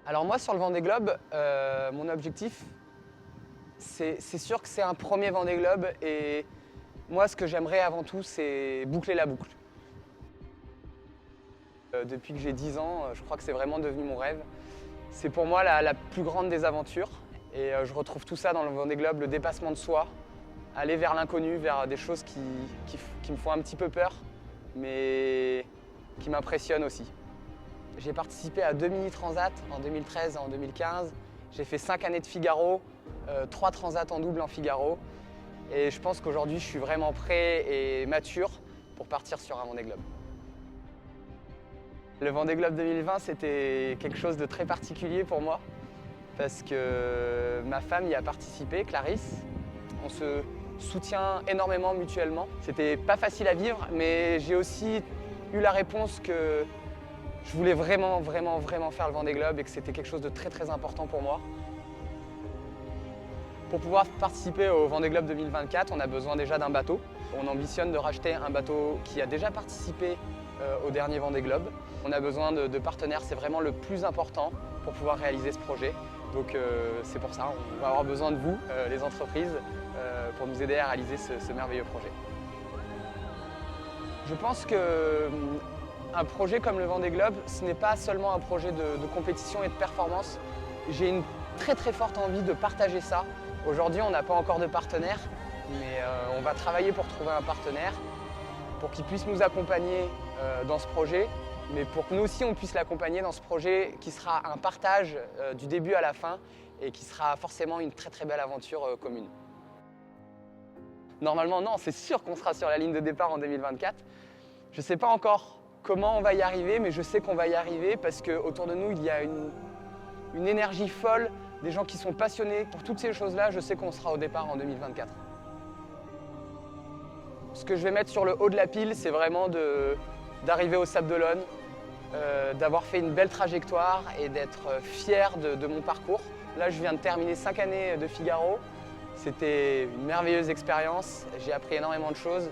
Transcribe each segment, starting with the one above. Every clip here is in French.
Alors moi, sur le Vendée Globe, mon objectif, c'est sûr que c'est un premier Vendée Globe et moi, ce que j'aimerais avant tout, c'est boucler la boucle. Depuis que j'ai 10 ans, je crois que c'est vraiment devenu mon rêve. C'est pour moi la plus grande des aventures et je retrouve tout ça dans le Vendée Globe, le dépassement de soi, aller vers l'inconnu, vers des choses qui me font un petit peu peur, mais qui m'impressionnent aussi. J'ai participé à 2 mini-transats en 2013 et en 2015. J'ai fait 5 années de Figaro, 3 transats en double en Figaro. Et je pense qu'aujourd'hui, je suis vraiment prêt et mature pour partir sur un Vendée Globe. Le Vendée Globe 2020, c'était quelque chose de très particulier pour moi parce que ma femme y a participé, Clarisse. On se soutient énormément mutuellement. C'était pas facile à vivre, mais j'ai aussi eu la réponse que je voulais vraiment faire le Vendée Globe et que c'était quelque chose de très important pour moi. Pour pouvoir participer au Vendée Globe 2024, on a besoin déjà d'un bateau. On ambitionne de racheter un bateau qui a déjà participé au dernier Vendée Globe. On a besoin de partenaires, c'est vraiment le plus important pour pouvoir réaliser ce projet. Donc c'est pour ça, on va avoir besoin de vous, les entreprises, pour nous aider à réaliser ce merveilleux projet. Je pense qu'un projet comme le Vendée Globe, ce n'est pas seulement un projet de compétition et de performance. J'ai une très forte envie de partager ça. Aujourd'hui, on n'a pas encore de partenaire, mais on va travailler pour trouver un partenaire, pour qu'il puisse nous accompagner dans ce projet, mais pour que nous aussi on puisse l'accompagner dans ce projet qui sera un partage du début à la fin et qui sera forcément une très belle aventure commune. Normalement, non, c'est sûr qu'on sera sur la ligne de départ en 2024. Je ne sais pas encore comment on va y arriver, mais je sais qu'on va y arriver parce qu'autour de nous, il y a une énergie folle, des gens qui sont passionnés. Pour toutes ces choses-là, je sais qu'on sera au départ en 2024. Ce que je vais mettre sur le haut de la pile, c'est vraiment d'arriver au Sable d'Olonne, d'avoir fait une belle trajectoire et d'être fier de mon parcours. Là, je viens de terminer 5 années de Figaro. C'était une merveilleuse expérience, j'ai appris énormément de choses.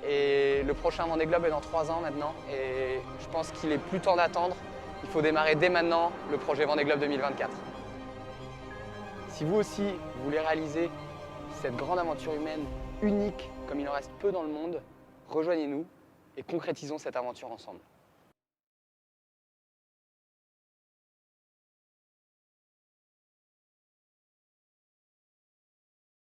Et le prochain Vendée Globe est dans 3 ans maintenant et je pense qu'il est plus temps d'attendre. Il faut démarrer dès maintenant le projet Vendée Globe 2024. Si vous aussi, vous voulez réaliser cette grande aventure humaine unique, comme il en reste peu dans le monde, rejoignez-nous et concrétisons cette aventure ensemble.